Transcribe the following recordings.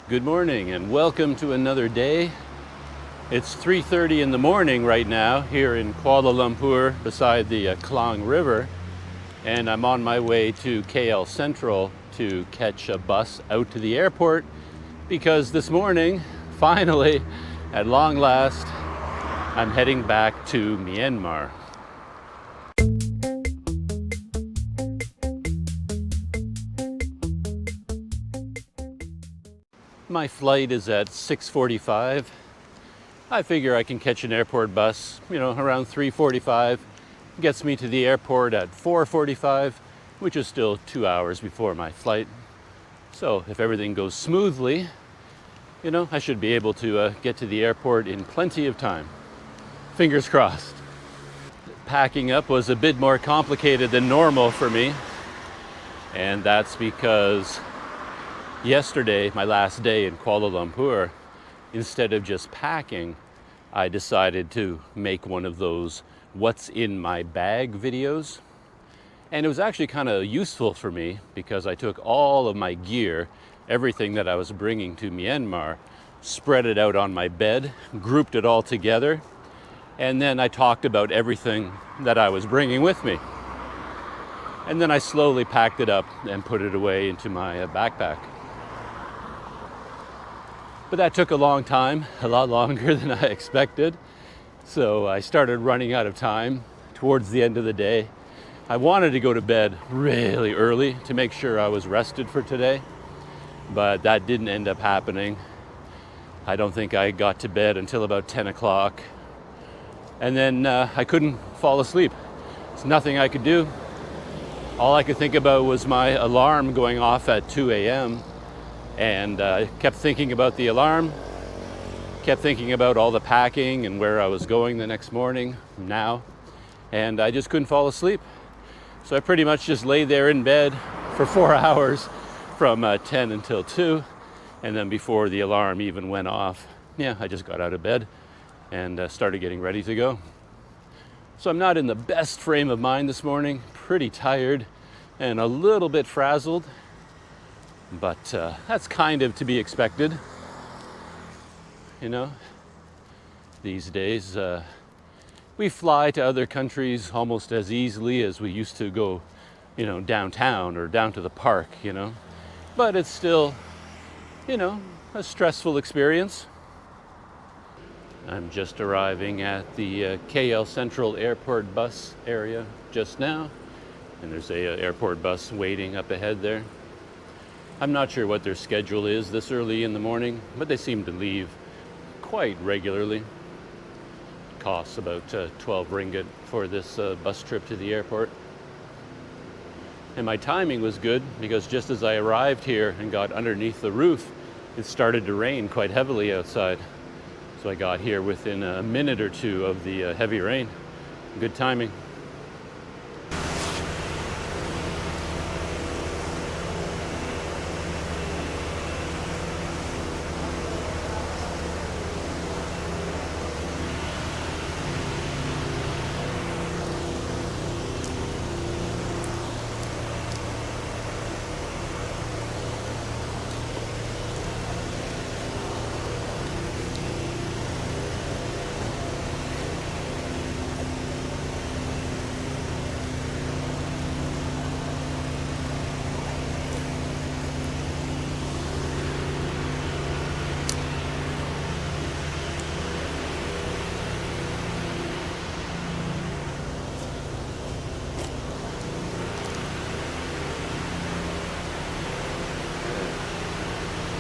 Good morning and welcome to another day. It's 3:30 in the morning right now here in Kuala Lumpur beside the Klang River, and I'm on my way to KL Sentral to catch a bus out to the airport because this morning, finally, at long last, I'm heading back to Myanmar. My flight is at 6:45. I figure I can catch an airport bus, around 3:45. Gets me to the airport at 4:45, which is still 2 hours before my flight. So if everything goes smoothly, I should be able to get to the airport in plenty of time. Fingers crossed. Packing up was a bit more complicated than normal for me, and that's because yesterday, my last day in Kuala Lumpur, instead of just packing, I decided to make one of those what's in my bag videos. And it was actually kind of useful for me because I took all of my gear, everything that I was bringing to Myanmar, spread it out on my bed, grouped it all together, and then I talked about everything that I was bringing with me. And then I slowly packed it up and put it away into my backpack. But that took a long time, a lot longer than I expected. So I started running out of time towards the end of the day. I wanted to go to bed really early to make sure I was rested for today, but that didn't end up happening. I don't think I got to bed until about 10 o'clock. And then I couldn't fall asleep. There's nothing I could do. All I could think about was my alarm going off at 2 a.m. And I kept thinking about the alarm, kept thinking about all the packing and where I was going the next morning now, and I just couldn't fall asleep. So I pretty much just lay there in bed for 4 hours from 10 until 2, and then before the alarm even went off, I just got out of bed and started getting ready to go. So I'm not in the best frame of mind this morning, pretty tired and a little bit frazzled. But that's kind of to be expected, These days, we fly to other countries almost as easily as we used to go, downtown or down to the park, But it's still, a stressful experience. I'm just arriving at the KL Sentral Airport bus area just now, and there's a airport bus waiting up ahead there. I'm not sure what their schedule is this early in the morning, but they seem to leave quite regularly. It costs about 12 ringgit for this bus trip to the airport. And my timing was good because just as I arrived here and got underneath the roof, it started to rain quite heavily outside. So I got here within a minute or two of the heavy rain. Good timing.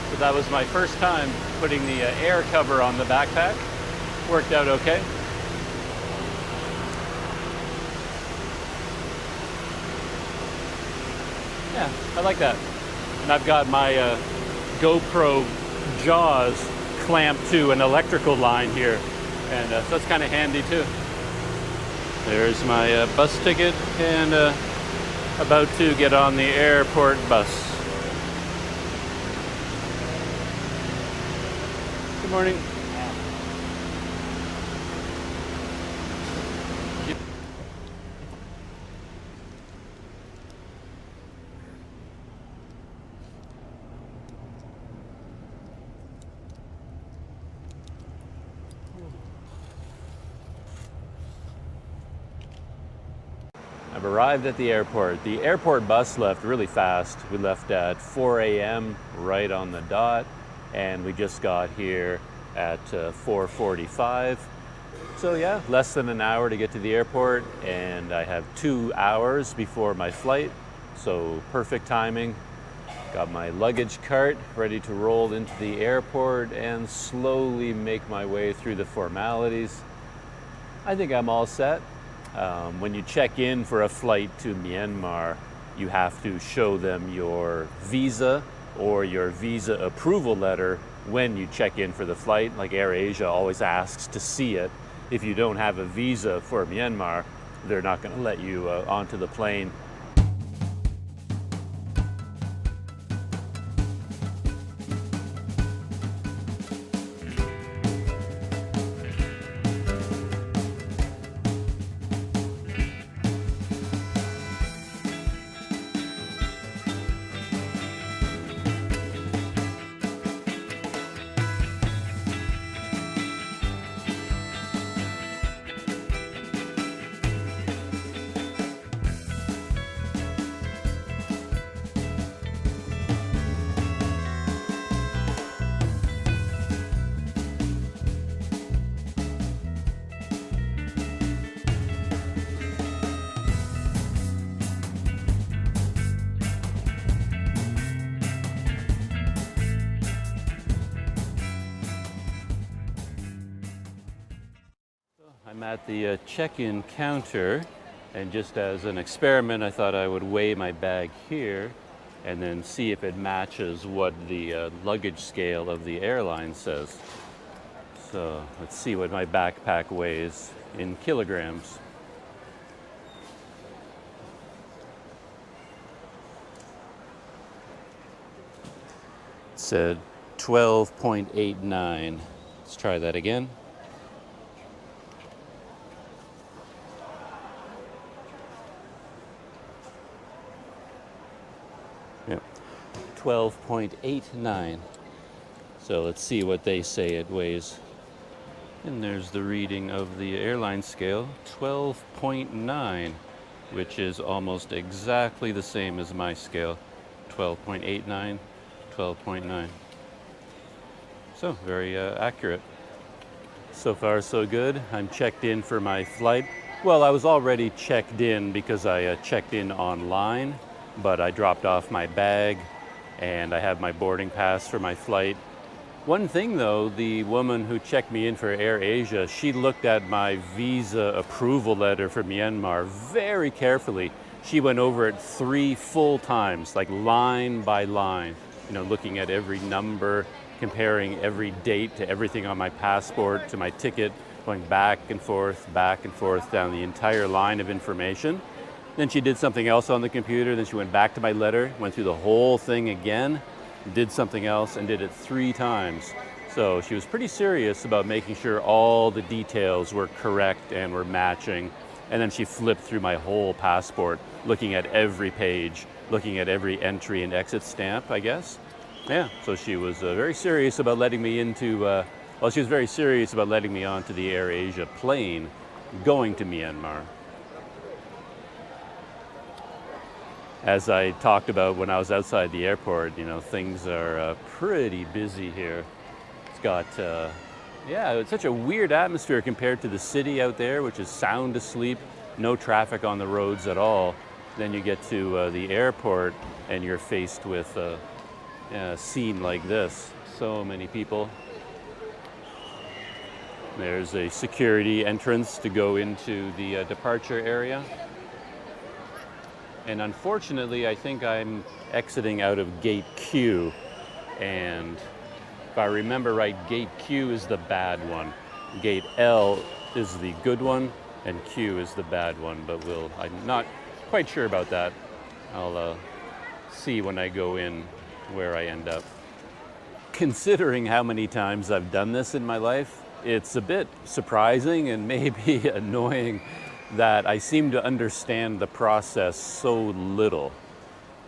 So that was my first time putting the air cover on the backpack. Worked out okay. Yeah, I like that. And I've got my GoPro jaws clamped to an electrical line here, and so that's kind of handy too. There's my bus ticket, and about to get on the airport bus. Good morning. arrived at the airport. The airport bus left really fast. We left at 4 a.m. right on the dot, and we just got here at 4:45. So yeah, less than an hour to get to the airport, and I have 2 hours before my flight, so perfect timing. Got my luggage cart ready to roll into the airport and slowly make my way through the formalities. I think I'm all set. When you check in for a flight to Myanmar, you have to show them your visa or your visa approval letter when you check in for the flight. Like AirAsia always asks to see it. If you don't have a visa for Myanmar, they're not going to let you onto the plane. I'm at the check-in counter, and just as an experiment, I thought I would weigh my bag here and then see if it matches what the luggage scale of the airline says. So let's see what my backpack weighs in kilograms. It said 12.89. Let's try that again. Yep, 12.89. So let's see what they say it weighs. And there's the reading of the airline scale, 12.9, which is almost exactly the same as my scale, 12.89, 12.9. So very accurate. So far so good. I'm checked in for my flight. Well, I was already checked in because I checked in online, but I dropped off my bag and I have my boarding pass for my flight. One thing though, the woman who checked me in for AirAsia, she looked at my visa approval letter for Myanmar very carefully. She went over it 3 full times, like line by line, looking at every number, comparing every date to everything on my passport, to my ticket, going back and forth down the entire line of information. Then she did something else on the computer, then she went back to my letter, went through the whole thing again, did something else, and did it 3 times. So she was pretty serious about making sure all the details were correct and were matching. And then she flipped through my whole passport, looking at every page, looking at every entry and exit stamp, I guess. Yeah, so she was very serious about letting me into, she was very serious about letting me onto the AirAsia plane going to Myanmar. As I talked about when I was outside the airport, things are pretty busy here. It's got, it's such a weird atmosphere compared to the city out there, which is sound asleep, no traffic on the roads at all. Then you get to the airport and you're faced with a scene like this. So many people. There's a security entrance to go into the departure area. And unfortunately, I think I'm exiting out of gate Q. And if I remember right, gate Q is the bad one. Gate L is the good one, and Q is the bad one. But I'm not quite sure about that. I'll see when I go in where I end up. Considering how many times I've done this in my life, it's a bit surprising and maybe annoying that I seem to understand the process so little,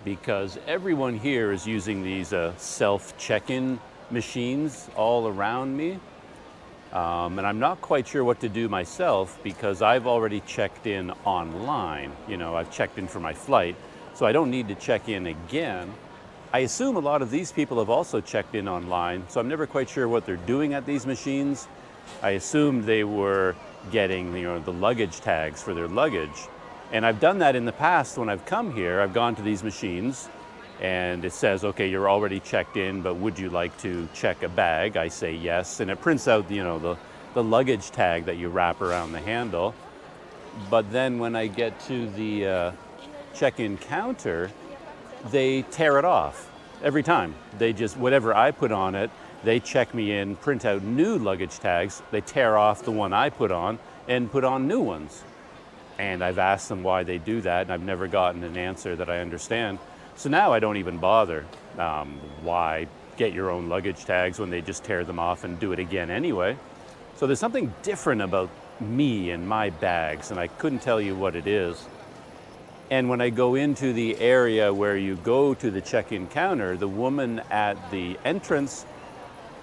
because everyone here is using these self-check-in machines all around me. And I'm not quite sure what to do myself because I've already checked in online. I've checked in for my flight, so I don't need to check in again. I assume a lot of these people have also checked in online, so I'm never quite sure what they're doing at these machines. I assumed they were getting the luggage tags for their luggage. And I've done that in the past when I've come here. I've gone to these machines and it says, okay, you're already checked in, but would you like to check a bag? I say yes, and it prints out the luggage tag that you wrap around the handle. But then when I get to the check-in counter, they tear it off every time. They just, whatever I put on it, they check me in, print out new luggage tags, they tear off the one I put on and put on new ones. And I've asked them why they do that, and I've never gotten an answer that I understand. So now I don't even bother. Why get your own luggage tags when they just tear them off and do it again anyway? So there's something different about me and my bags, and I couldn't tell you what it is. And when I go into the area where you go to the check-in counter, the woman at the entrance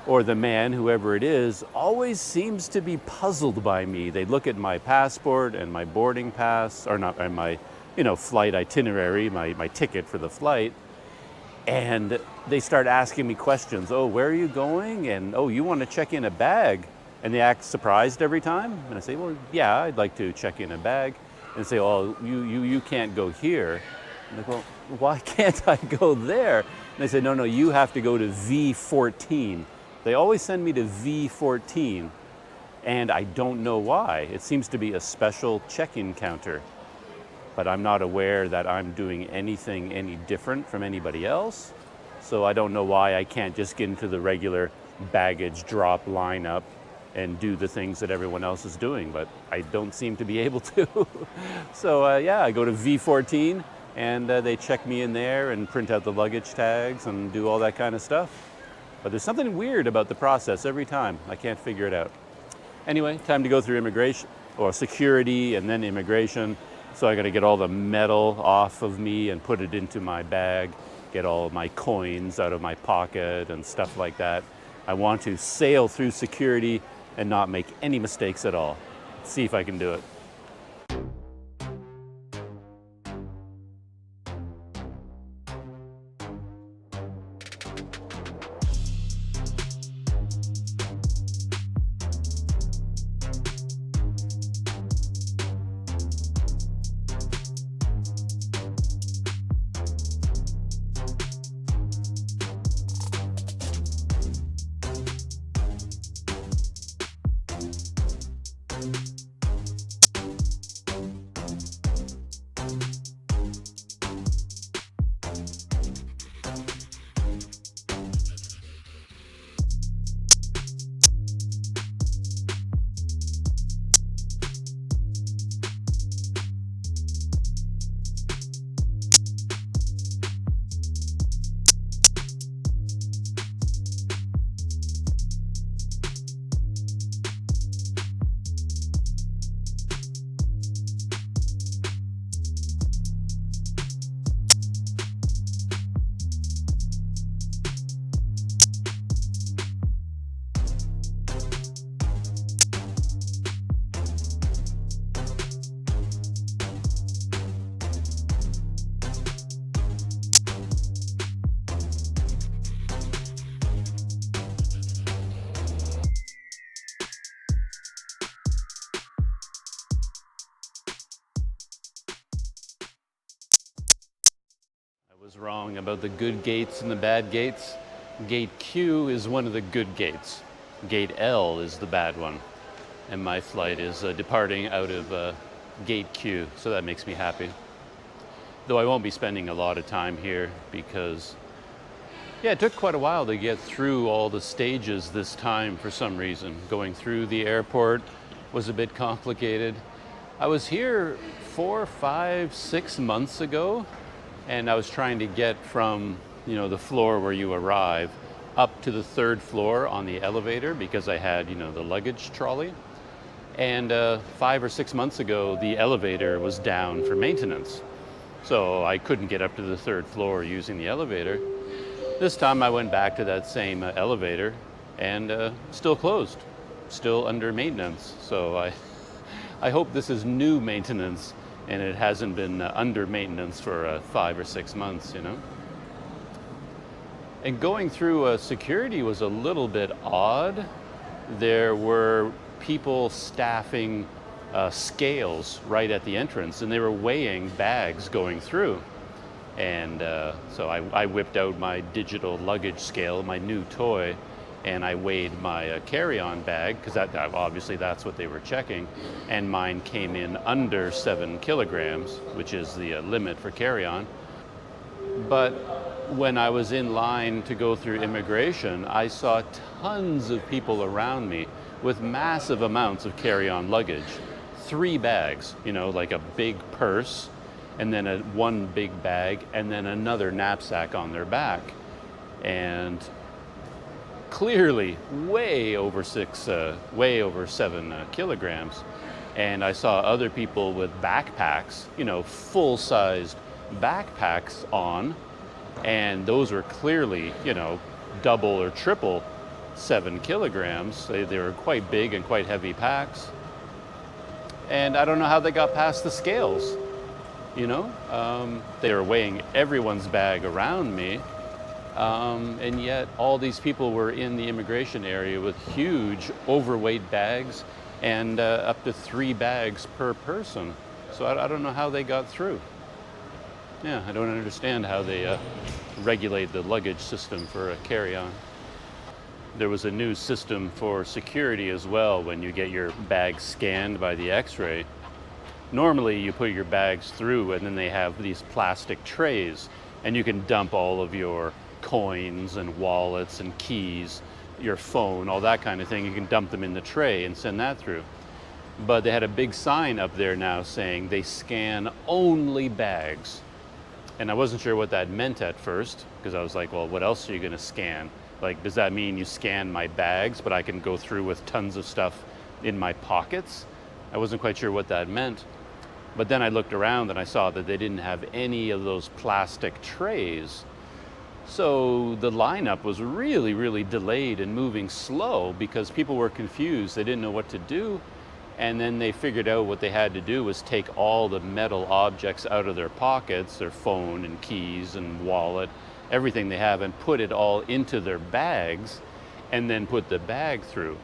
or the man, whoever it is, always seems to be puzzled by me. They look at my passport and my boarding pass, or not, and my flight itinerary, my ticket for the flight, and they start asking me questions. Oh, where are you going? And oh, you want to check in a bag? And they act surprised every time. And I say, well, yeah, I'd like to check in a bag. And they say, oh, you can't go here. I'm like, well, why can't I go there? And they say, no, you have to go to V14. They always send me to V14, and I don't know why. It seems to be a special check-in counter, but I'm not aware that I'm doing anything any different from anybody else. So I don't know why I can't just get into the regular baggage drop lineup and do the things that everyone else is doing, but I don't seem to be able to. So yeah, I go to V14 and they check me in there and print out the luggage tags and do all that kind of stuff. But there's something weird about the process every time. I can't figure it out. Anyway, time to go through immigration, or security and then immigration. So I gotta get all the metal off of me and put it into my bag, get all my coins out of my pocket and stuff like that. I want to sail through security and not make any mistakes at all. Let's see if I can do it. Was wrong about the good gates and the bad gates. Gate Q is one of the good gates. Gate L is the bad one. And my flight is departing out of Gate Q, so that makes me happy. Though I won't be spending a lot of time here because, yeah, it took quite a while to get through all the stages this time for some reason. Going through the airport was a bit complicated. I was here 4, 5, 6 months ago, and I was trying to get from, the floor where you arrive up to the 3rd floor on the elevator because I had, the luggage trolley. And 5 or 6 months ago, the elevator was down for maintenance. So I couldn't get up to the 3rd floor using the elevator. This time I went back to that same elevator and still closed. still under maintenance. So I hope this is new maintenance and it hasn't been under maintenance for 5 or 6 months, you know. And going through security was a little bit odd. There were people staffing scales right at the entrance, and they were weighing bags going through. And so I whipped out my digital luggage scale, my new toy, and I weighed my carry-on bag, because obviously that's what they were checking, and mine came in under 7 kilograms, which is the limit for carry-on. But when I was in line to go through immigration, I saw tons of people around me with massive amounts of carry-on luggage. 3 bags, you know, like a big purse, and then one big bag, and then another knapsack on their back. And clearly way over 7 kilograms. And I saw other people with backpacks, you know, full-sized backpacks on, and those were clearly, you know, double or triple 7 kilograms. They were quite big and quite heavy packs. And I don't know how they got past the scales, you know. They were weighing everyone's bag around me. And yet all these people were in the immigration area with huge overweight bags and up to 3 bags per person. So I don't know how they got through. Yeah, I don't understand how they regulate the luggage system for a carry-on. There was a new system for security as well when you get your bag scanned by the X-ray. Normally you put your bags through and then they have these plastic trays and you can dump all of your coins and wallets and keys, your phone, all that kind of thing. You can dump them in the tray and send that through. But they had a big sign up there now saying they scan only bags. And I wasn't sure what that meant at first, because I was like, well, what else are you going to scan? Like, does that mean you scan my bags, but I can go through with tons of stuff in my pockets? I wasn't quite sure what that meant. But then I looked around and I saw that they didn't have any of those plastic trays. So the lineup was really, really delayed and moving slow because people were confused. They didn't know what to do. And then they figured out what they had to do was take all the metal objects out of their pockets, their phone and keys and wallet, everything they have, and put it all into their bags and then put the bag through.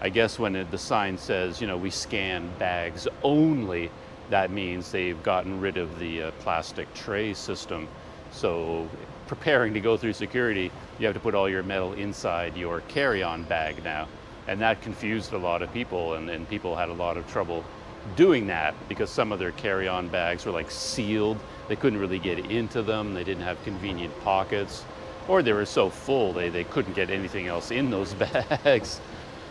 I guess when the sign says, you know, we scan bags only, that means they've gotten rid of the plastic tray system. So preparing to go through security, you have to put all your metal inside your carry-on bag now. And that confused a lot of people, and people had a lot of trouble doing that because some of their carry-on bags were like sealed. They couldn't really get into them. They didn't have convenient pockets, or they were so full they couldn't get anything else in those bags.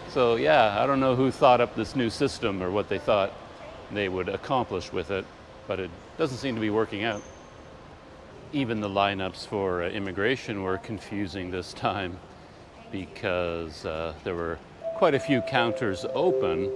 So yeah, I don't know who thought up this new system or what they thought they would accomplish with it, but it doesn't seem to be working out. Even the lineups for immigration were confusing this time because there were quite a few counters open,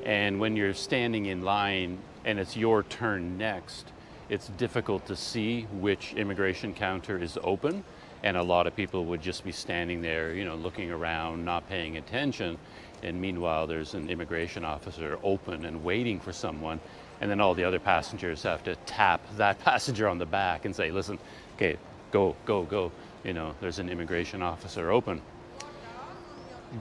and when you're standing in line and it's your turn next, it's difficult to see which immigration counter is open, and a lot of people would just be standing there, you know, looking around, not paying attention, and meanwhile there's an immigration officer open and waiting for someone, and then all the other passengers have to tap that passenger on the back and say, listen, okay, go, you know, there's an immigration officer open.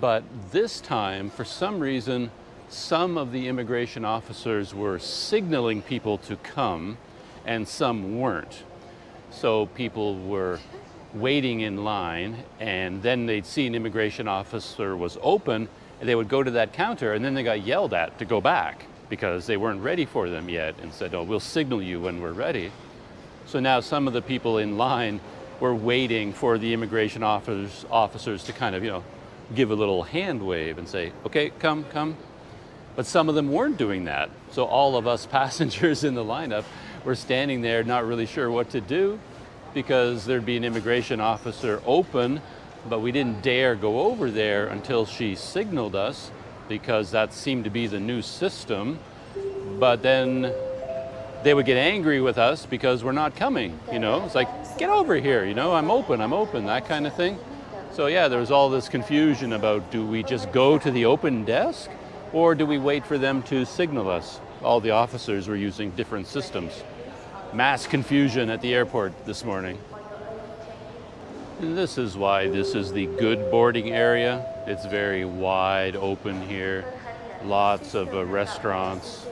But this time, for some reason, some of the immigration officers were signaling people to come and some weren't. So people were waiting in line, and then they'd see an immigration officer was open, and they would go to that counter, and then they got yelled at to go back because they weren't ready for them yet, and said, oh, we'll signal you when we're ready. So now some of the people in line were waiting for the immigration officers to kind of, you know, give a little hand wave and say, okay, come. But some of them weren't doing that. So all of us passengers in the lineup were standing there not really sure what to do because there'd be an immigration officer open, but we didn't dare go over there until she signaled us because that seemed to be the new system. But then they would get angry with us because we're not coming, you know? It's like, get over here, you know, I'm open, that kind of thing. So yeah, there was all this confusion about, do we just go to the open desk or do we wait for them to signal us? All the officers were using different systems. Mass confusion at the airport this morning. And this is why this is the good boarding area. It's very wide open here. Lots of restaurants,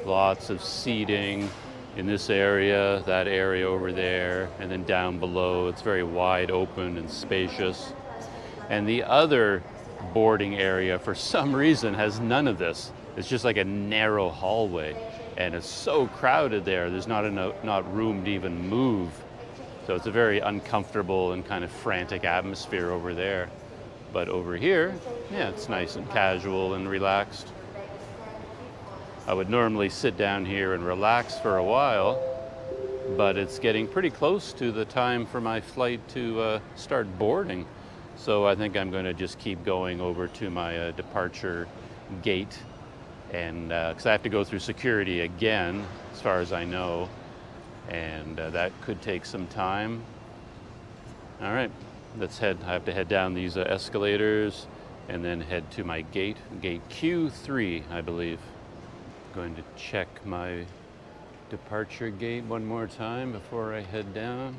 lots of seating in this area, that area over there, and then down below. It's very wide open and spacious. And the other boarding area, for some reason, has none of this. It's just like a narrow hallway, and it's so crowded there. There's not room to even move. So it's a very uncomfortable and kind of frantic atmosphere over there. But over here, yeah, it's nice and casual and relaxed. I would normally sit down here and relax for a while, but it's getting pretty close to the time for my flight to start boarding. So I think I'm going to just keep going over to my departure gate, and because I have to go through security again, as far as I know, and that could take some time. All right, let's head. I have to head down these escalators and then head to my gate, gate Q3, I believe. Going to check my departure gate one more time before I head down.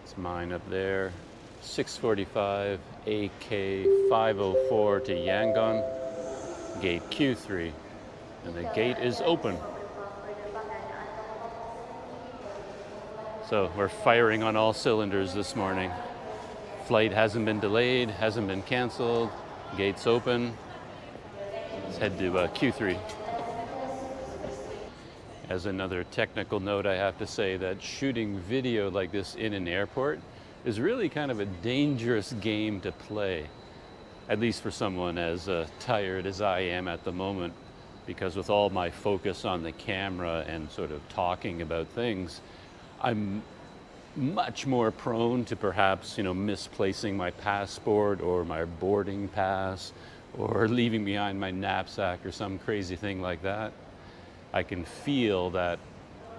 It's mine up there. 645 AK 504 to Yangon, gate Q3. And the gate is open. So we're firing on all cylinders this morning. Flight hasn't been delayed, hasn't been canceled. Gate's open. Let's head to Q3. As another technical note, I have to say that shooting video like this in an airport is really kind of a dangerous game to play, at least for someone as tired as I am at the moment, because with all my focus on the camera and sort of talking about things, I'm much more prone to perhaps, misplacing my passport or my boarding pass or leaving behind my knapsack or some crazy thing like that. I can feel that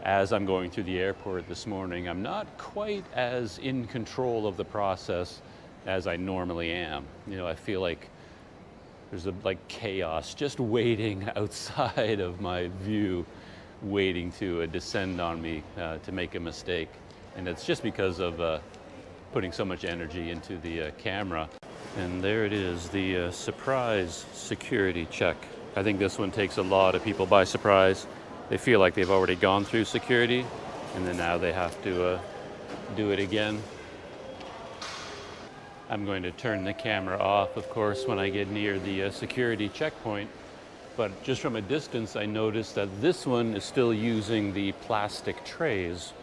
as I'm going through the airport this morning, I'm not quite as in control of the process as I normally am. I feel like there's like chaos just waiting outside of my view, waiting to descend on me to make a mistake. And it's just because of putting so much energy into the camera. And there it is, the surprise security check. I think this one takes a lot of people by surprise. They feel like they've already gone through security, and then now they have to do it again. I'm going to turn the camera off, of course, when I get near the security checkpoint. But just from a distance, I noticed that this one is still using the plastic trays.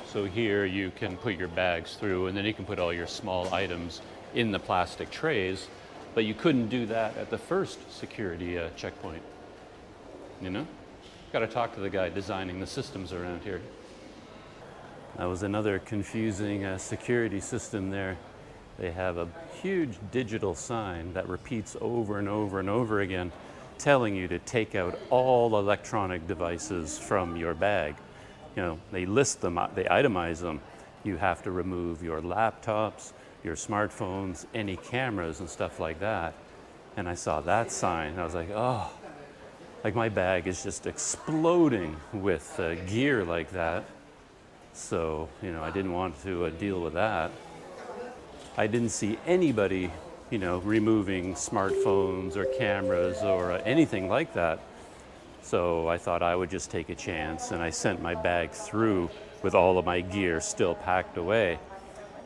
So here you can put your bags through, and then you can put all your small items in the plastic trays. But you couldn't do that at the first security checkpoint. Got to talk to the guy designing the systems around here. That was another confusing security system there. They have a huge digital sign that repeats over and over and over again, telling you to take out all electronic devices from your bag. They list them, they itemize them. You have to remove your laptops, your smartphones, any cameras and stuff like that. And I saw that sign and I was like, oh, like my bag is just exploding with gear like that. So, I didn't want to deal with that. I didn't see anybody, removing smartphones or cameras or anything like that. So I thought I would just take a chance, and I sent my bag through with all of my gear still packed away.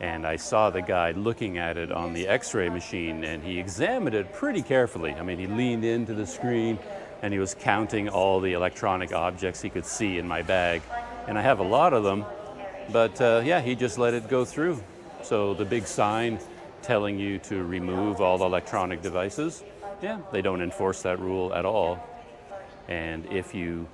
And I saw the guy looking at it on the x-ray machine, and he examined it pretty carefully. I mean, he leaned into the screen and he was counting all the electronic objects he could see in my bag. And I have a lot of them, but he just let it go through. So the big sign telling you to remove all electronic devices, they don't enforce that rule at all. And if you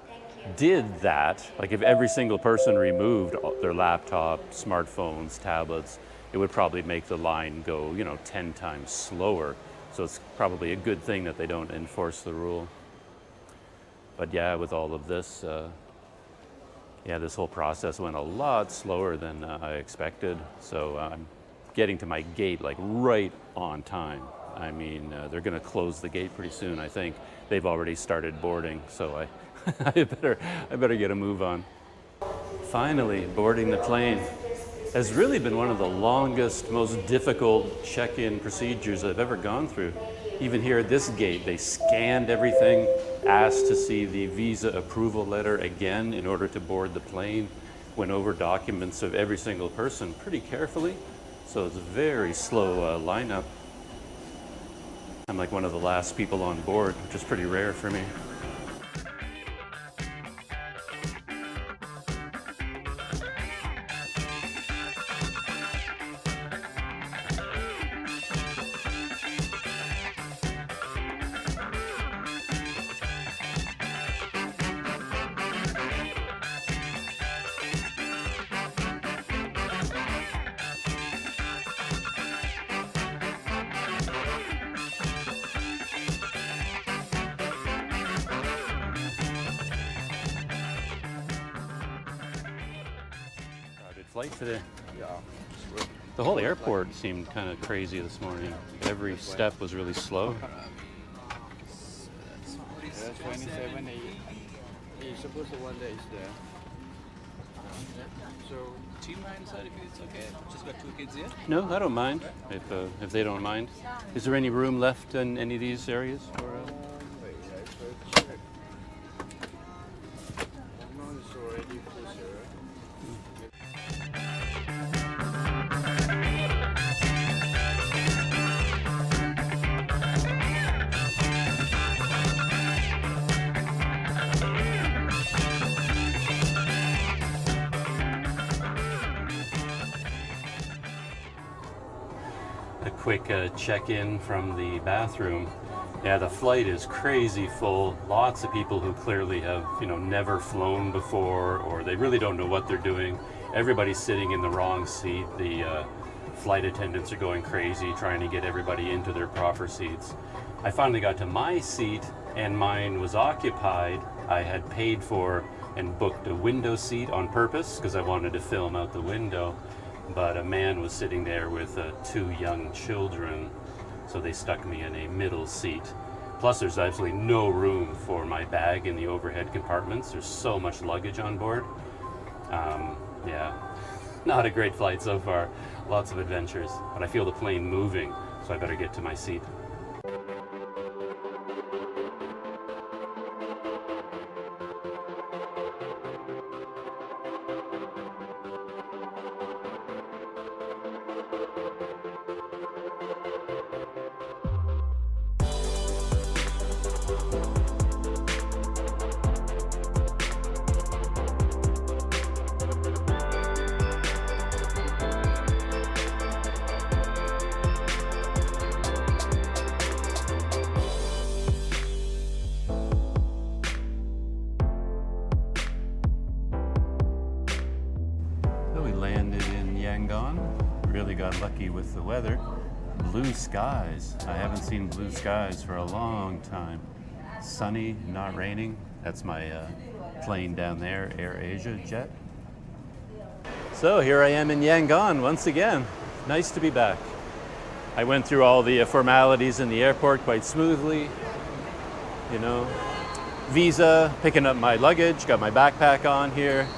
did that, like if every single person removed their laptop, smartphones, tablets, it would probably make the line go, 10 times slower. So it's probably a good thing that they don't enforce the rule. But with all of this, Yeah, this whole process went a lot slower than I expected. So I'm getting to my gate like right on time. I mean, they're going to close the gate pretty soon, I think. They've already started boarding, so I better get a move on. Finally, boarding the plane has really been one of the longest, most difficult check-in procedures I've ever gone through. Even here at this gate, they scanned everything, asked to see the visa approval letter again in order to board the plane, went over documents of every single person pretty carefully. So it's a very slow lineup. I'm like one of the last people on board, which is pretty rare for me. Flight today. Yeah. The whole airport seemed kind of crazy this morning. Every step was really slow. That's 27. He's supposed to one that is there. So, Do you mind, sir, if it's okay? Just got 2 kids here. No, I don't mind if they don't mind. Is there any room left in any of these areas? wait, I first check. No, it's already full, sir. A quick check-in from the bathroom. Yeah, the flight is crazy full. Lots of people who clearly have, never flown before, or they really don't know what they're doing. Everybody's sitting in the wrong seat. The flight attendants are going crazy trying to get everybody into their proper seats. I finally got to my seat and mine was occupied. I had paid for and booked a window seat on purpose because I wanted to film out the window. But a man was sitting there with 2 young children, so they stuck me in a middle seat. Plus, there's absolutely no room for my bag in the overhead compartments. There's so much luggage on board. Yeah, not a great flight so far. Lots of adventures, but I feel the plane moving, so I better get to my seat. We landed in Yangon. Really got lucky with the weather. Blue skies. I haven't seen blue skies for a long time. Sunny, not raining. That's my plane down there, Air Asia jet. So here I am in Yangon once again. Nice to be back. I went through all the formalities in the airport quite smoothly. Visa, picking up my luggage, got my backpack on here.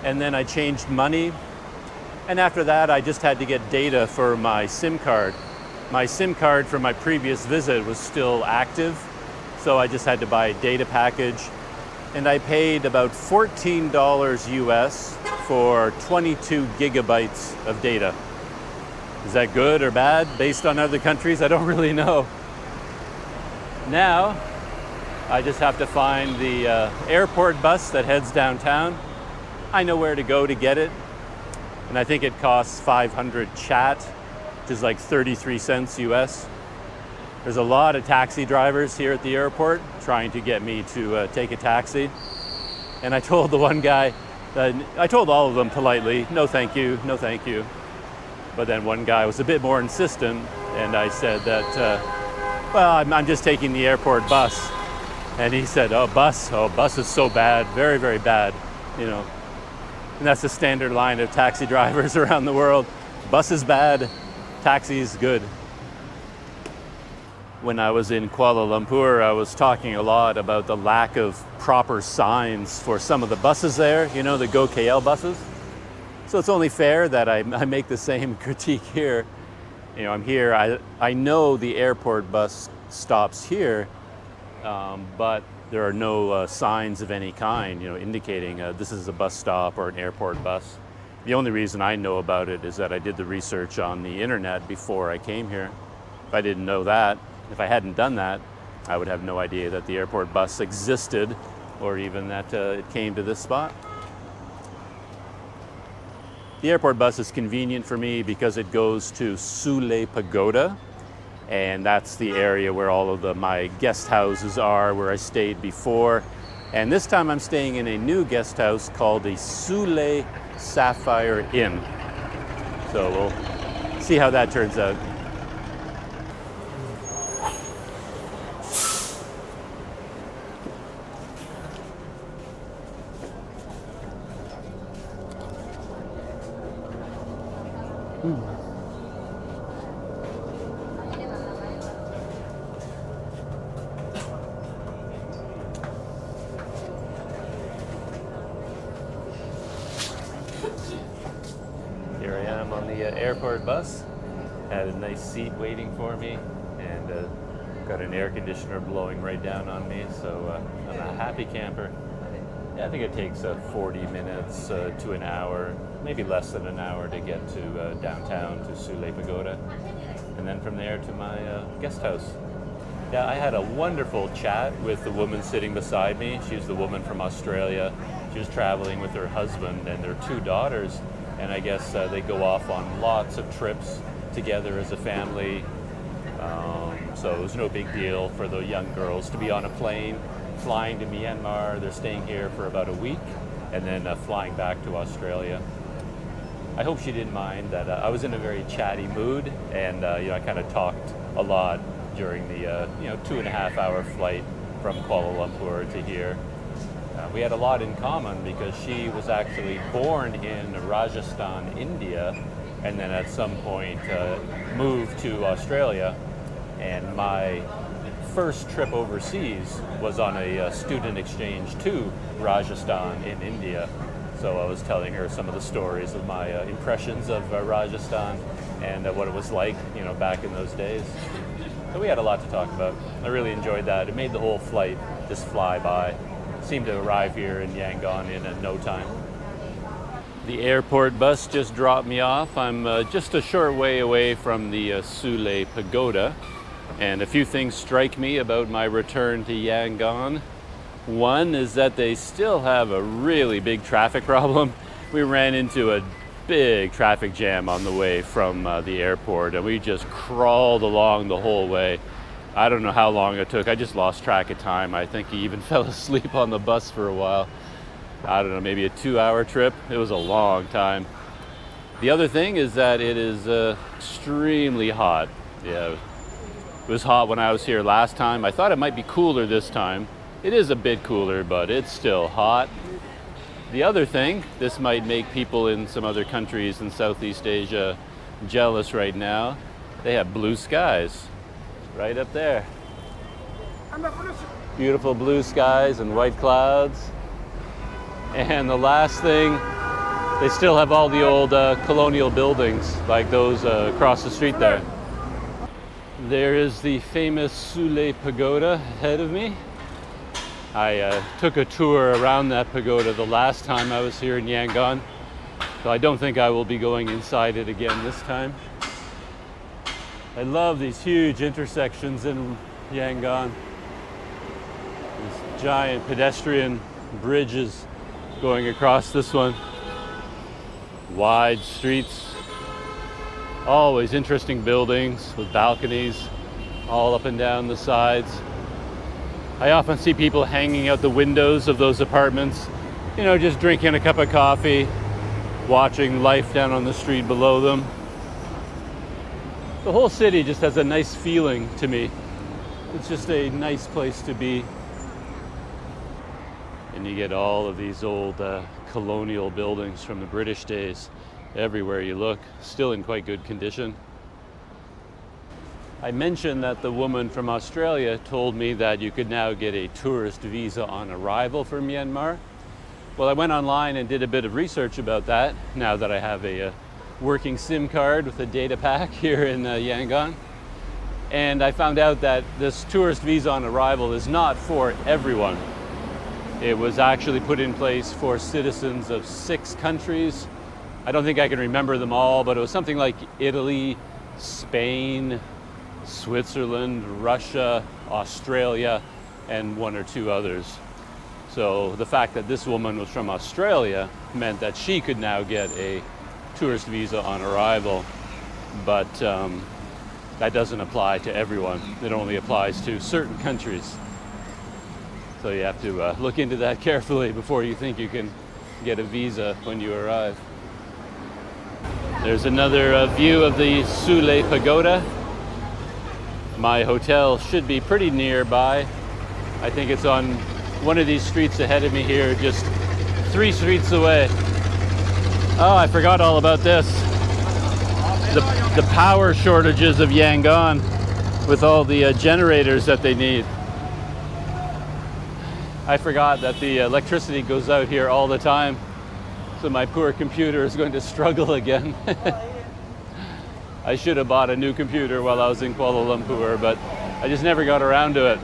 And then I changed money. And after that, I just had to get data for my SIM card. My SIM card from my previous visit was still active, so I just had to buy a data package. And I paid about $14 US for 22 gigabytes of data. Is that good or bad based on other countries? I don't really know. Now, I just have to find the airport bus that heads downtown. I know where to go to get it, and I think it costs 500 chat, which is like 33 cents US. There's a lot of taxi drivers here at the airport trying to get me to take a taxi. And I told the one guy, I told all of them politely, no thank you, no thank you. But then one guy was a bit more insistent, and I said that, well, I'm just taking the airport bus. And he said, bus is so bad, very, very bad. And that's the standard line of taxi drivers around the world. Bus is bad, taxi is good. When I was in Kuala Lumpur, I was talking a lot about the lack of proper signs for some of the buses there, you know, the Go KL buses. So it's only fair that I make the same critique here. You know, I'm here, I know the airport bus stops here, but there are no signs of any kind, you know, indicating this is a bus stop or an airport bus. The only reason I know about it is that I did the research on the internet before I came here. If I didn't know that, if I hadn't done that, I would have no idea that the airport bus existed or even that it came to this spot. The airport bus is convenient for me because it goes to Sule Pagoda, and that's the area where all of my guest houses are, where I stayed before. And this time I'm staying in a new guest house called the Sule Sapphire Inn. So we'll see how that turns out. Here I am on the airport bus. Had a nice seat waiting for me, and got an air conditioner blowing right down on me, so I'm a happy camper. Yeah, I think it takes 40 minutes to an hour, maybe less than an hour to get to downtown, to Sule Pagoda, and then from there to my guest house. Yeah, I had a wonderful chat with the woman sitting beside me. She's the woman from Australia. She was traveling with her husband and their 2 daughters, and I guess they go off on lots of trips together as a family. So it was no big deal for the young girls to be on a plane, flying to Myanmar. They're staying here for about a week, and then flying back to Australia. I hope she didn't mind that I was in a very chatty mood, and you know, I kind of talked a lot during the 2.5-hour flight from Kuala Lumpur to here. We had a lot in common because she was actually born in Rajasthan, India, and then at some point moved to Australia. And my first trip overseas was on a student exchange to Rajasthan in India. So I was telling her some of the stories of my impressions of Rajasthan and what it was like, you know, back in those days. So we had a lot to talk about. I really enjoyed that. It made the whole flight just fly by. Seemed to arrive here in Yangon in no time. The airport bus just dropped me off. I'm just a short way away from the Sule Pagoda, and a few things strike me about my return to Yangon. One is that they still have a really big traffic problem. We ran into a big traffic jam on the way from the airport, and we just crawled along the whole way. I don't know how long it took. I just lost track of time. I think he even fell asleep on the bus for a while. I don't know, maybe a 2-hour trip. It was a long time. The other thing is that it is extremely hot. Yeah, it was hot when I was here last time. I thought it might be cooler this time. It is a bit cooler, but it's still hot. The other thing, this might make people in some other countries in Southeast Asia jealous right now. They have blue skies right up there. Beautiful blue skies and white clouds. And the last thing, they still have all the old colonial buildings like those across the street there. There is the famous Sule Pagoda ahead of me. I took a tour around that pagoda the last time I was here in Yangon, so I don't think I will be going inside it again this time. I love these huge intersections in Yangon. These giant pedestrian bridges going across this one. Wide streets. Always interesting buildings with balconies all up and down the sides. I often see people hanging out the windows of those apartments, you know, just drinking a cup of coffee, watching life down on the street below them. The whole city just has a nice feeling to me. It's just a nice place to be. And you get all of these old colonial buildings from the British days everywhere you look, still in quite good condition. I mentioned that the woman from Australia told me that you could now get a tourist visa on arrival for Myanmar. Well, I went online and did a bit of research about that now that I have a working SIM card with a data pack here in Yangon. And I found out that this tourist visa on arrival is not for everyone. It was actually put in place for citizens of 6 countries. I don't think I can remember them all, but it was something like Italy, Spain, Switzerland, Russia, Australia, and 1 or 2 others. So the fact that this woman was from Australia meant that she could now get a tourist visa on arrival, but that doesn't apply to everyone. It only applies to certain countries. So you have to look into that carefully before you think you can get a visa when you arrive. There's another view of the Sule Pagoda. My hotel should be pretty nearby. I think it's on one of these streets ahead of me here, just 3 streets away. Oh, I forgot all about this. The power shortages of Yangon with all the generators that they need. I forgot that the electricity goes out here all the time, so my poor computer is going to struggle again. I should have bought a new computer while I was in Kuala Lumpur, but I just never got around to it.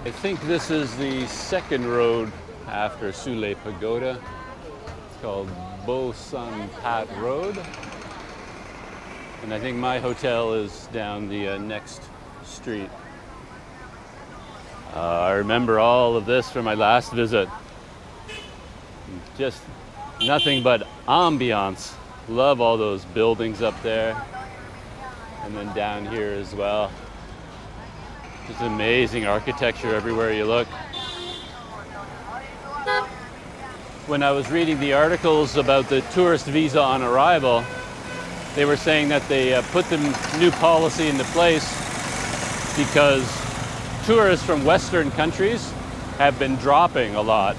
I think this is the second road after Sule Pagoda. It's called Bo Sun Pat Road. And I think my hotel is down the next street. I remember all of this from my last visit. Just nothing but ambiance. Love all those buildings up there. And then down here as well. Just amazing architecture everywhere you look. When I was reading the articles about the tourist visa on arrival, they were saying that they put the new policy into place because tourists from Western countries have been dropping a lot,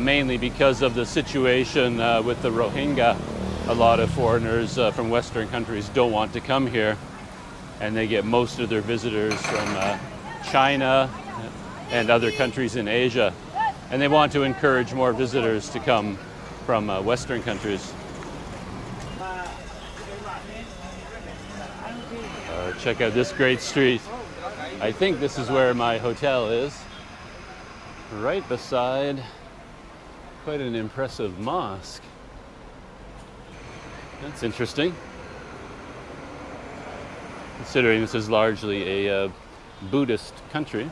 mainly because of the situation with the Rohingya. A lot of foreigners from Western countries don't want to come here, and they get most of their visitors from China and other countries in Asia. And they want to encourage more visitors to come from Western countries. Check out this great street. I think this is where my hotel is. Right beside quite an impressive mosque. That's interesting, considering this is largely a Buddhist country.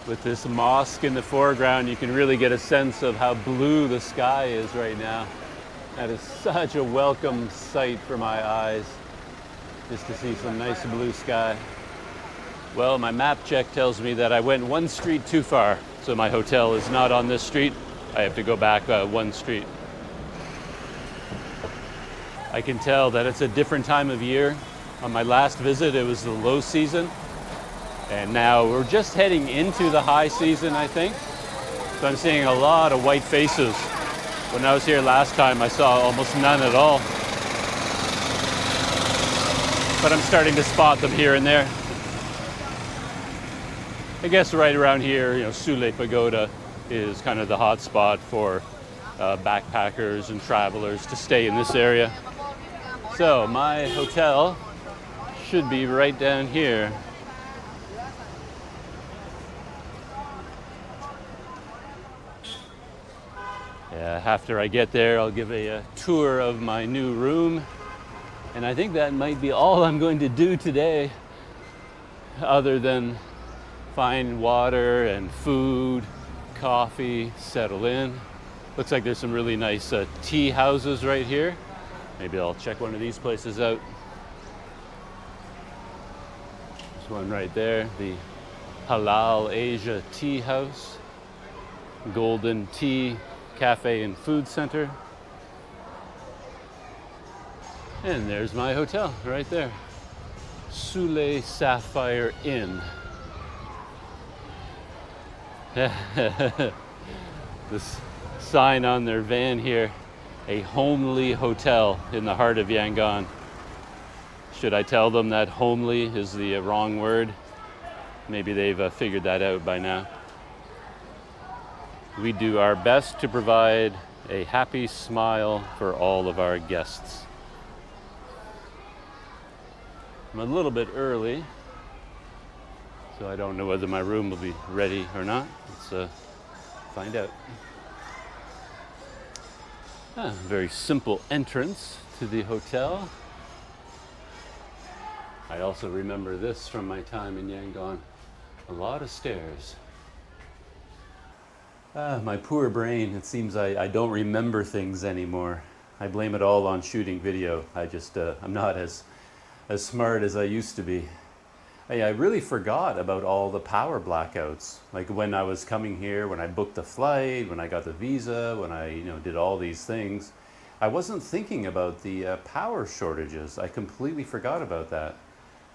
With this mosque in the foreground, you can really get a sense of how blue the sky is right now. That is such a welcome sight for my eyes, just to see some nice blue sky. Well, my map check tells me that I went 1 street too far, so my hotel is not on this street. I have to go back 1 street. I can tell that it's a different time of year. On my last visit, it was the low season. And now we're just heading into the high season, I think. So I'm seeing a lot of white faces. When I was here last time, I saw almost none at all. But I'm starting to spot them here and there. I guess right around here, Sule Pagoda is kind of the hot spot for backpackers and travelers to stay in this area. So my hotel should be right down here. Yeah, after I get there, I'll give a tour of my new room. And I think that might be all I'm going to do today, other than find water and food, coffee, settle in. Looks like there's some really nice tea houses right here. Maybe I'll check one of these places out. There's one right there, the Halal Asia Tea House, Golden Tea Cafe and Food Center. And there's my hotel right there. Sule Sapphire Inn. This sign on their van here, a homely hotel in the heart of Yangon. Should I tell them that homely is the wrong word? Maybe they've figured that out by now. We do our best to provide a happy smile for all of our guests. I'm a little bit early, so I don't know whether my room will be ready or not. Let's find out. Very simple entrance to the hotel. I also remember this from my time in Yangon. A lot of stairs. My poor brain, it seems I don't remember things anymore. I blame it all on shooting video. I'm not as smart as I used to be. I really forgot about all the power blackouts. Like when I was coming here, when I booked the flight, when I got the visa, when I did all these things, I wasn't thinking about the power shortages. I completely forgot about that.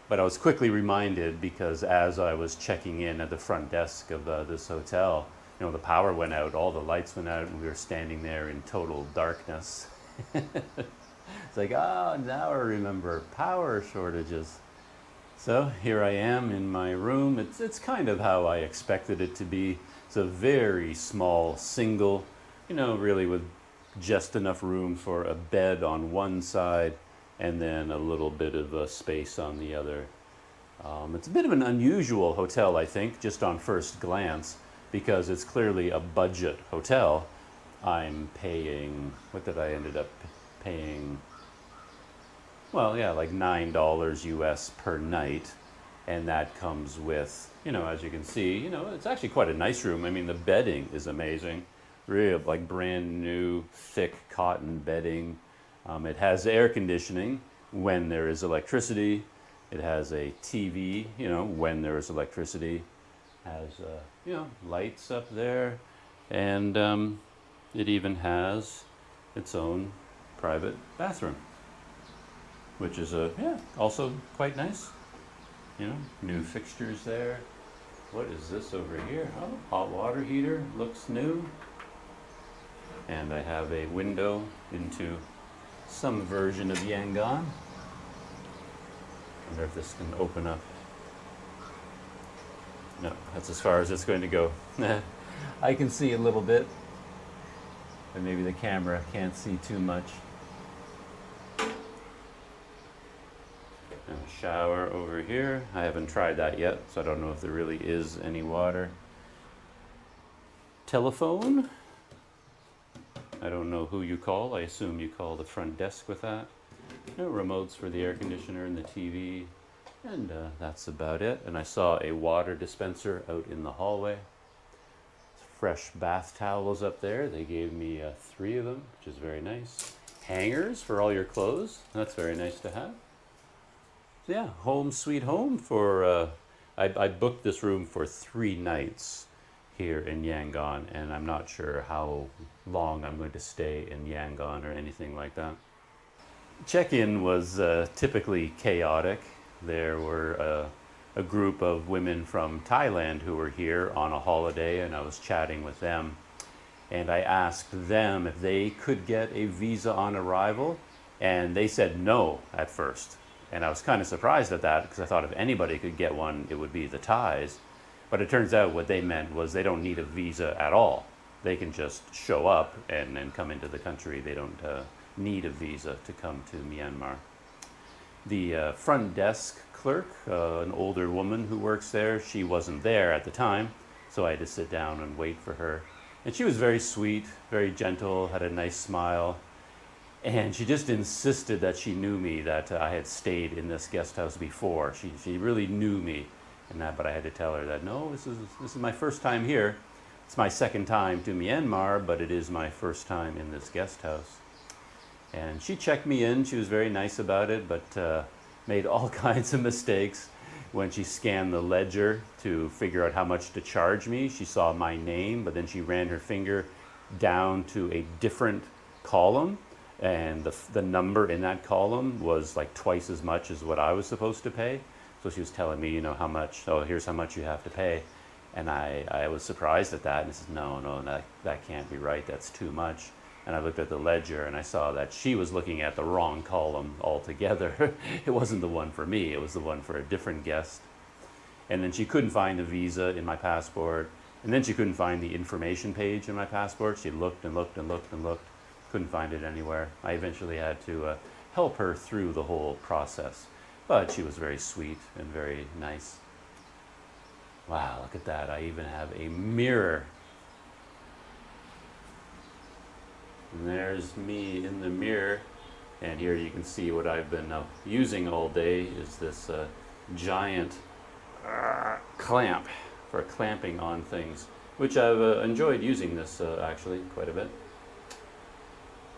But I was quickly reminded because as I was checking in at the front desk of this hotel, the power went out, all the lights went out, and we were standing there in total darkness. It's like, now I remember power shortages. So here I am in my room. It's kind of how I expected it to be. It's a very small, single, really with just enough room for a bed on one side and then a little bit of a space on the other. It's a bit of an unusual hotel, I think, just on first glance, because it's clearly a budget hotel. I'm paying, what did I ended up paying? Well, yeah, like $9 US per night. And that comes with, as you can see, it's actually quite a nice room. I mean, the bedding is amazing. Real, like brand new, thick cotton bedding. It has air conditioning when there is electricity. It has a TV, when there is electricity. Has, lights up there. And it even has its own private bathroom, which is also quite nice. New fixtures there. What is this over here? Oh, hot water heater, looks new. And I have a window into some version of Yangon. Wonder if this can open up. No, that's as far as it's going to go. I can see a little bit, but maybe the camera can't see too much. And a shower over here. I haven't tried that yet, so I don't know if there really is any water. Telephone. I don't know who you call. I assume you call the front desk with that. No remotes for the air conditioner and the TV. And that's about it. And I saw a water dispenser out in the hallway. Fresh bath towels up there. They gave me 3 of them, which is very nice. Hangers for all your clothes. That's very nice to have. So yeah, home sweet home for, I booked this room for 3 nights here in Yangon, and I'm not sure how long I'm going to stay in Yangon or anything like that. Check-in was typically chaotic. There were a group of women from Thailand who were here on a holiday, and I was chatting with them. And I asked them if they could get a visa on arrival, and they said no at first. And I was kind of surprised at that, because I thought if anybody could get one, it would be the Thais. But it turns out what they meant was they don't need a visa at all. They can just show up and come into the country. They don't need a visa to come to Myanmar. The front desk clerk, an older woman who works there, she wasn't there at the time, so I had to sit down and wait for her. And she was very sweet, very gentle, had a nice smile. And she just insisted that she knew me, that I had stayed in this guest house before. She really knew me, but I had to tell her that, no, this is my first time here. It's my second time to Myanmar, but it is my first time in this guest house. And she checked me in. She was very nice about it, but made all kinds of mistakes. When she scanned the ledger to figure out how much to charge me, she saw my name, but then she ran her finger down to a different column, and the number in that column was like twice as much as what I was supposed to pay. So she was telling me, how much, oh, here's how much you have to pay. And I was surprised at that, and I said, no, that can't be right, that's too much. And I looked at the ledger and I saw that she was looking at the wrong column altogether. It wasn't the one for me, it was the one for a different guest. And then she couldn't find the visa in my passport, and then she couldn't find the information page in my passport. She looked and looked and looked and looked, couldn't find it anywhere. I eventually had to help her through the whole process, but she was very sweet and very nice. Wow, look at that, I even have a mirror. And there's me in the mirror, and here you can see what I've been using all day is this giant clamp for clamping on things, which I've enjoyed using this actually quite a bit.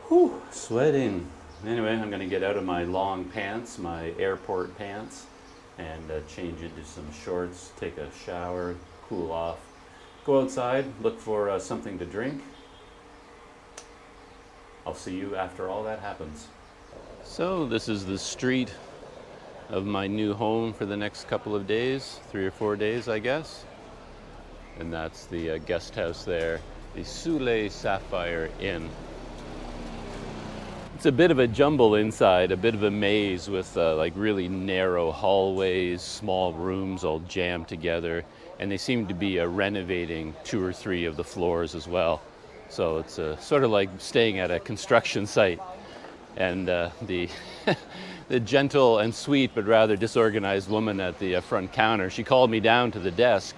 Whew, sweating. Anyway, I'm going to get out of my long pants, my airport pants, and change into some shorts, take a shower, cool off, go outside, look for something to drink. I'll see you after all that happens. So this is the street of my new home for the next couple of days, 3 or 4 days, I guess. And that's the guest house there, the Soleil Sapphire Inn. It's a bit of a jumble inside, a bit of a maze with like really narrow hallways, small rooms all jammed together, and they seem to be renovating 2 or 3 of the floors as well. So it's sort of like staying at a construction site. And the the gentle and sweet but rather disorganized woman at the front counter, she called me down to the desk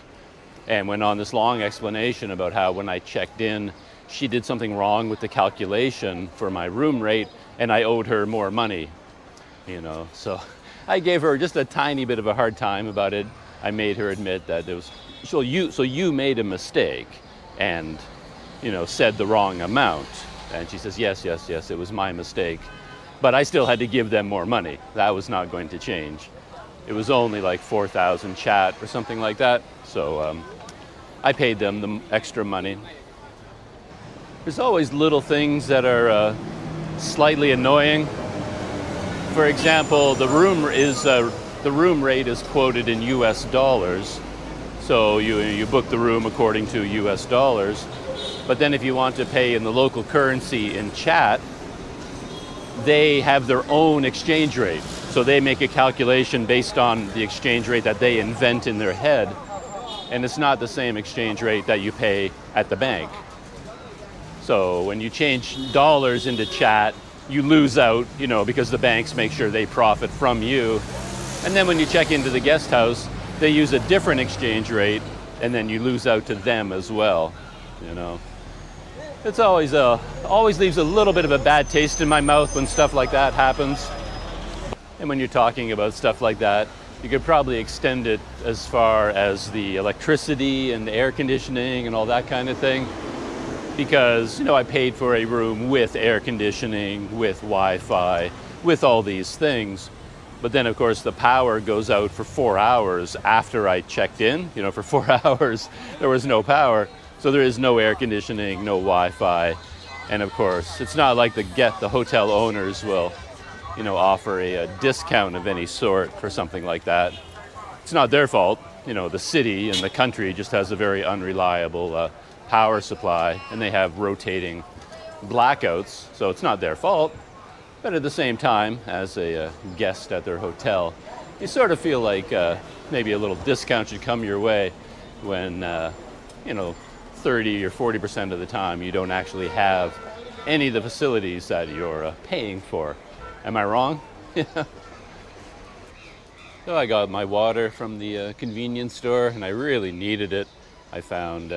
and went on this long explanation about how when I checked in, she did something wrong with the calculation for my room rate and I owed her more money. So I gave her just a tiny bit of a hard time about it. I made her admit that it was, so you made a mistake and said the wrong amount. And she says, yes, it was my mistake. But I still had to give them more money. That was not going to change. It was only like 4,000 chat or something like that. So I paid them the extra money. There's always little things that are slightly annoying. For example, the room rate is quoted in US dollars. So you book the room according to US dollars. But then if you want to pay in the local currency in chat, they have their own exchange rate. So they make a calculation based on the exchange rate that they invent in their head. And it's not the same exchange rate that you pay at the bank. So when you change dollars into chat, you lose out, because the banks make sure they profit from you. And then when you check into the guest house, they use a different exchange rate, and then you lose out to them as well, It's always leaves a little bit of a bad taste in my mouth when stuff like that happens. And when you're talking about stuff like that, you could probably extend it as far as the electricity and the air conditioning and all that kind of thing. Because, I paid for a room with air conditioning, with Wi-Fi, with all these things. But then, of course, the power goes out for 4 hours after I checked in. For 4 hours, there was no power. So there is no air conditioning, no Wi-Fi. And of course, it's not like the hotel owners will, offer a discount of any sort for something like that. It's not their fault. The city and the country just has a very unreliable power supply, and they have rotating blackouts. So it's not their fault. But at the same time, as a guest at their hotel, you sort of feel like maybe a little discount should come your way when, 30 or 40% of the time you don't actually have any of the facilities that you're paying for. Am I wrong? So I got my water from the convenience store, and I really needed it. I found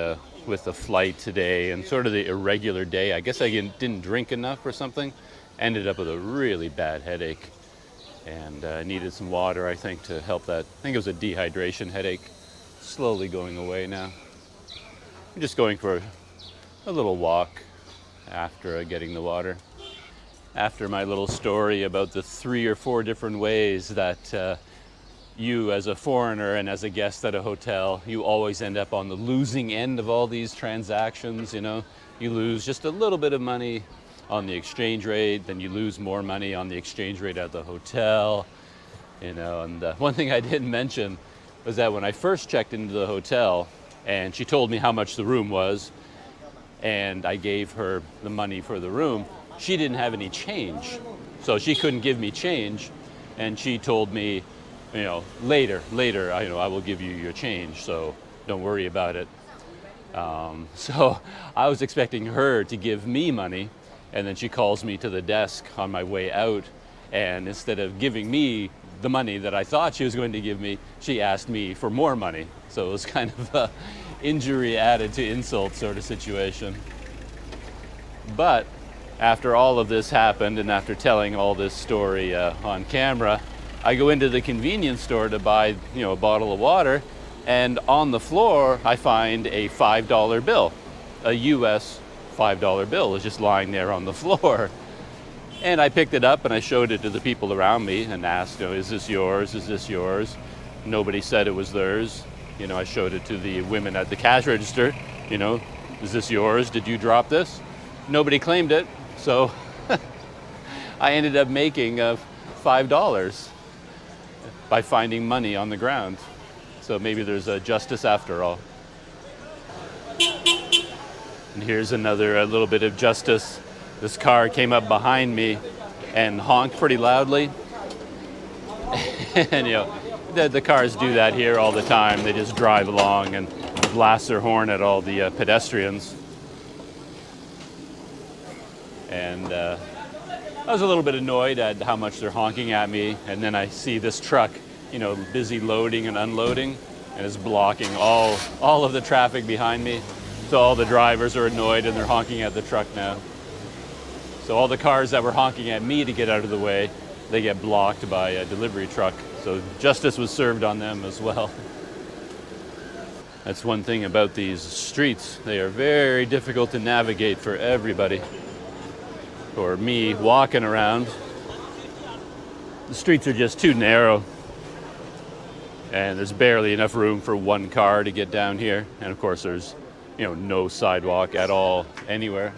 with the flight today and sort of the irregular day, I guess I didn't drink enough or something. Ended up with a really bad headache, and I needed some water, I think, to help that. I think it was a dehydration headache. Slowly going away now. I'm just going for a little walk after getting the water. After my little story about the 3 or 4 different ways that you as a foreigner and as a guest at a hotel, you always end up on the losing end of all these transactions, You lose just a little bit of money on the exchange rate, then you lose more money on the exchange rate at the hotel, you know. And one thing I didn't mention was that when I first checked into the hotel and she told me how much the room was, and I gave her the money for the room, she didn't have any change. So she couldn't give me change, and she told me, you know, later, I will give you your change, so don't worry about it. So I was expecting her to give me money, and then she calls me to the desk on my way out, and instead of giving me the money that I thought she was going to give me, she asked me for more money. So it was kind of a injury added to insult sort of situation. But after all of this happened, and after telling all this story on camera, I go into the convenience store to buy, you know, a bottle of water, and on the floor I find a $5 bill. A US $5 bill is just lying there on the floor. And I picked it up and I showed it to the people around me and asked, you know, is this yours? Is this yours? Nobody said it was theirs. You know, I showed it to the women at the cash register, you know, is this yours? Did you drop this? Nobody claimed it. So I ended up making $5 by finding money on the ground. So maybe there's a justice after all. And here's another little bit of justice. This car came up behind me and honked pretty loudly. And you know, the cars do that here all the time. They just drive along and blast their horn at all the pedestrians. And I was a little bit annoyed at how much they're honking at me. And then I see this truck, you know, busy loading and unloading, and it's blocking all of the traffic behind me. So all the drivers are annoyed and they're honking at the truck now. So all the cars that were honking at me to get out of the way, they get blocked by a delivery truck. So justice was served on them as well. That's one thing about these streets. They are very difficult to navigate for everybody. For me walking around, the streets are just too narrow. And there's barely enough room for one car to get down here. And of course there's, you know, no sidewalk at all anywhere.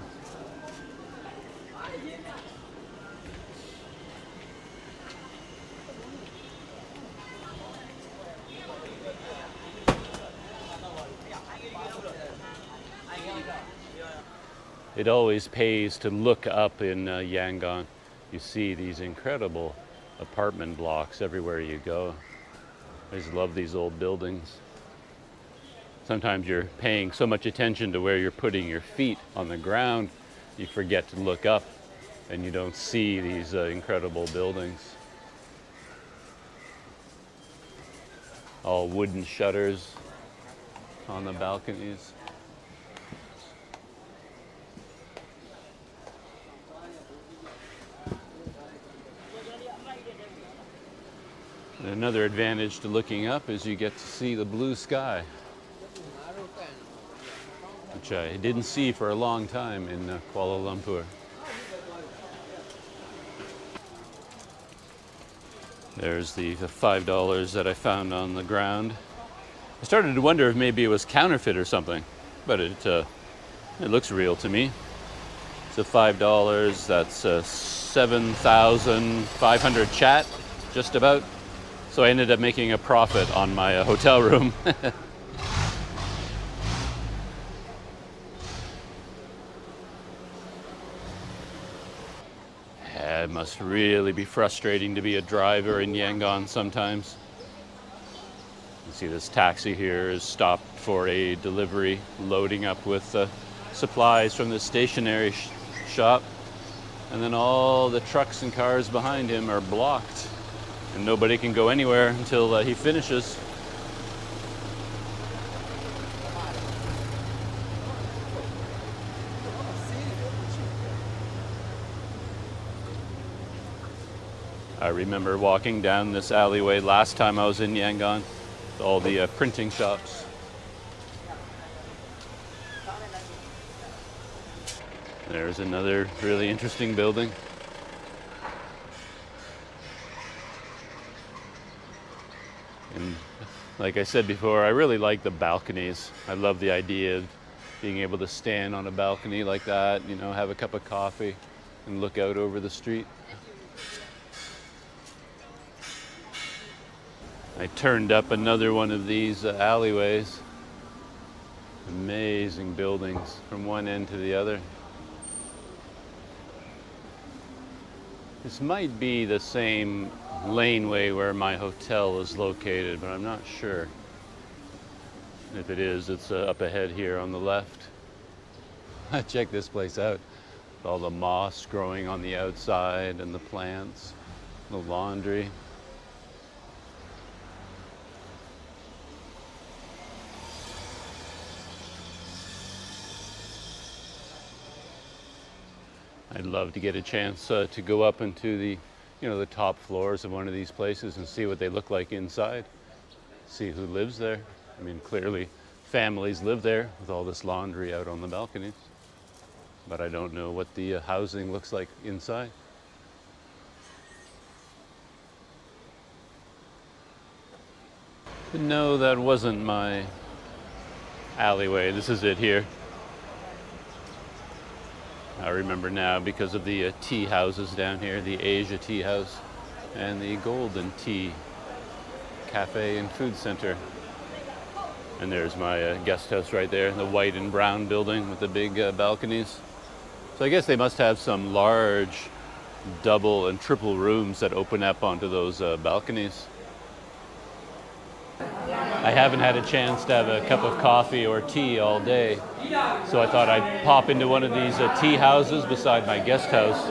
It always pays to look up in Yangon. You see these incredible apartment blocks everywhere you go. I just love these old buildings. Sometimes you're paying so much attention to where you're putting your feet on the ground, you forget to look up and you don't see these incredible buildings. All wooden shutters on the balconies. Another advantage to looking up is you get to see the blue sky, which I didn't see for a long time in Kuala Lumpur. There's the $5 that I found on the ground. I started to wonder if maybe it was counterfeit or something, but it looks real to me. So $5, that's 7,500 chat, just about. So I ended up making a profit on my hotel room. It must really be frustrating to be a driver in Yangon sometimes. You see this taxi here is stopped for a delivery, loading up with supplies from the stationery shop. And then all the trucks and cars behind him are blocked. And nobody can go anywhere until he finishes. I remember walking down this alleyway last time I was in Yangon, all the printing shops. There's another really interesting building. And like I said before, I really like the balconies. I love the idea of being able to stand on a balcony like that, you know, have a cup of coffee. and look out over the street. I turned up another one of these alleyways. Amazing buildings from one end to the other. This might be the same laneway where my hotel is located, but I'm not sure. If it is, it's up ahead here on the left. Check this place out. All the moss growing on the outside and the plants, the laundry. I'd love to get a chance to go up into the, the top floors of one of these places and see what they look like inside. See who lives there. I mean, clearly families live there with all this laundry out on the balconies. But I don't know what the housing looks like inside. But no, that wasn't my alleyway. This is it here. I remember now because of the tea houses down here, the Asia Tea House and the Golden Tea Cafe and Food Center. And there's my guest house right there, the white and brown building with the big balconies. So I guess they must have some large double and triple rooms that open up onto those balconies. I haven't had a chance to have a cup of coffee or tea all day, so I thought I'd pop into one of these tea houses beside my guest house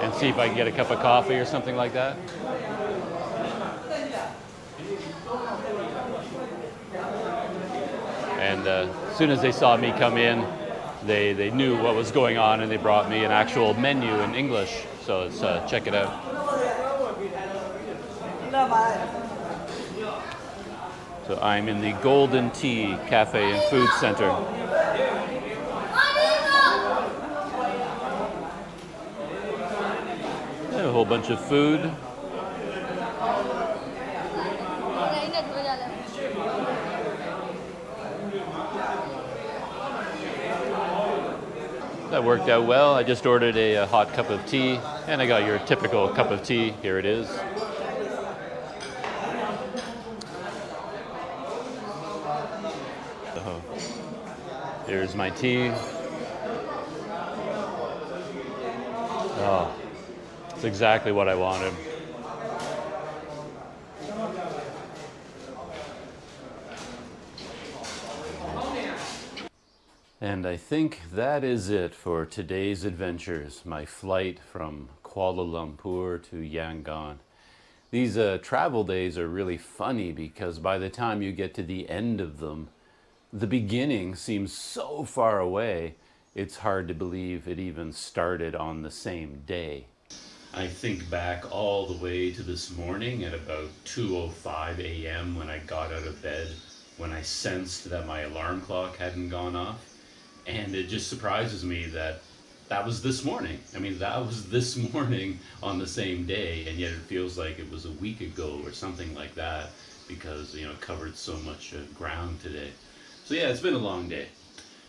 and see if I can get a cup of coffee or something like that. And as soon as they saw me come in, they knew what was going on and they brought me an actual menu in English. So let's check it out. So I'm in the Golden Tea Cafe and Food Center. A whole bunch of food. That worked out well. I just ordered a hot cup of tea, and I got your typical cup of tea. Here it is. So, here's my tea. Oh, it's exactly what I wanted. And I think that is it for today's adventures, my flight from Kuala Lumpur to Yangon. These travel days are really funny because by the time you get to the end of them, the beginning seems so far away, it's hard to believe it even started on the same day. I think back all the way to this morning at about 2:05 a.m. when I got out of bed, when I sensed that my alarm clock hadn't gone off. And it just surprises me that that was this morning. I mean, that was this morning on the same day, and yet it feels like it was a week ago or something like that because, it covered so much ground today. So yeah, it's been a long day.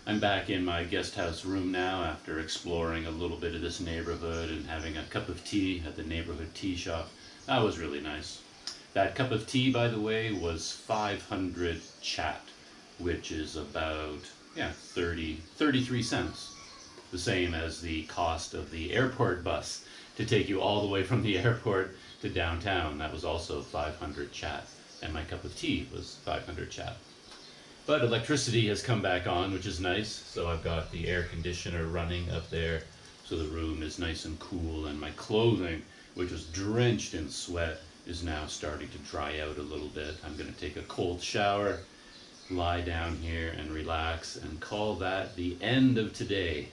I'm back in my guest house room now after exploring a little bit of this neighborhood and having a cup of tea at the neighborhood tea shop. That was really nice. That cup of tea, by the way, was 500 chat, which is about 33 cents. The same as the cost of the airport bus to take you all the way from the airport to downtown. That was also 500 chat. And my cup of tea was 500 chat. But electricity has come back on, which is nice. So I've got the air conditioner running up there. So the room is nice and cool. And my clothing, which was drenched in sweat, is now starting to dry out a little bit. I'm going to take a cold shower, lie down here and relax, and call that the end of today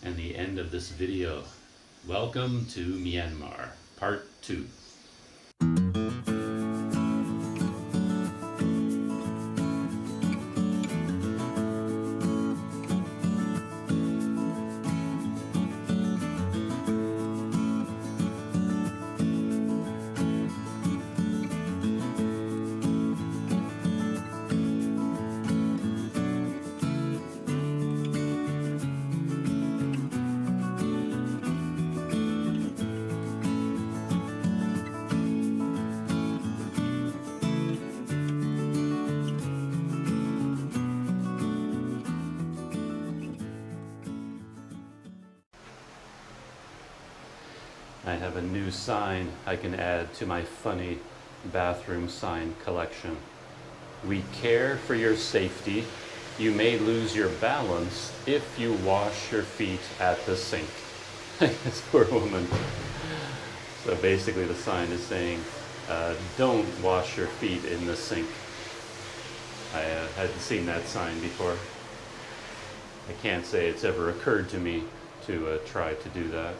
and the end of this video. Welcome to Myanmar, part 2. I have a new sign I can add to my funny bathroom sign collection. We care for your safety. You may lose your balance if you wash your feet at the sink. This poor woman. So basically the sign is saying, don't wash your feet in the sink. I hadn't seen that sign before. I can't say it's ever occurred to me to try to do that.